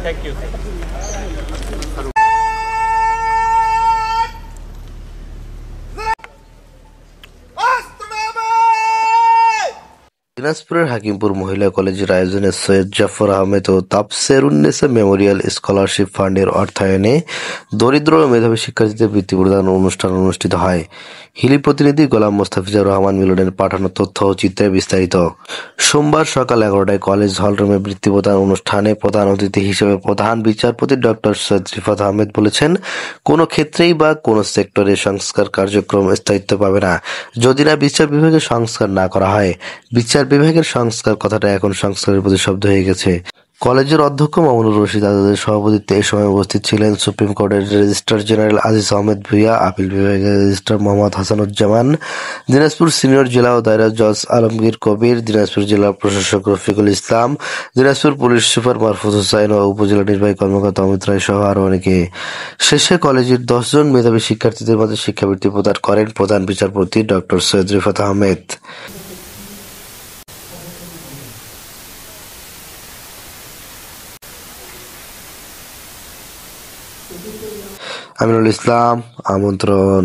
Thank you. দিনাজপুরের হাকিমপুর মহিলা কলেজের আয়োজনে সৈয়দ জাফর আহমেদ ও তাফসিরুন্নেসা মেমোরিয়াল স্কলারশিপ ফান্ডের অর্থায়নে দরিদ্র ও মেধাবী শিক্ষার্থীদের বৃত্তি প্রদান অনুষ্ঠান অনুষ্ঠিত হয়। হিলি প্রতিনিধি গোলাম মোস্তাফিজুর রহমান মিলনের পাঠানো তথ্য ও চিত্রে বিস্তারিত। সোমবার সকাল 11টায় কলেজ হলরুমে বৃত্তি প্রদান অনুষ্ঠানে প্রধান অতিথি হিসেবে প্রধান বিচারপতি ডক্টর সৈয়দ রিফাত আহমেদ বলেছেন, কোনো ক্ষেত্রেই বা কোনো সেক্টরে সংস্কার কার্যক্রম স্থায়িত্ব পাবে না যদি না বিচার বিভাগের সংস্কার না করা হয়। বিচার বিভাগের সংস্কার কথাটা এখন সংস্কারের প্রতিশব্দ হয়ে গেছে। কলেজের অধ্যক্ষ মামুনুর রশিদ আজাদের সভাপতিত্বে এ সময় উপস্থিত ছিলেন সুপ্রিম কোর্টের registrar general Aziz Ahmed Bhuiyan, appeal বিভাগের রেজিস্ট্রার মোহাম্মদ হাসানুজ্জামান, দিনাজপুর সিনিয়র জেলা ও দায়রা জজ আলমগীর কবির, দিনাজপুর জেলা প্রশাসক রফিকুল ইসলাম, দিনাজপুর পুলিশ সুপার মারফুজ হোসাইন ও উপজেলা নির্বাহী কর্মকর্তা অমিত রায় সহ আরও অনেকে। শেষে কলেজের 10 জন মেধাবী শিক্ষার্থীদের মাঝে শিক্ষাবৃত্তি প্রদান করেন প্রধান বিচারপতি ডক্টর সৈয়দ রিফাত আহমেদ। আমিনুল ইসলাম, আমন্ত্রণ।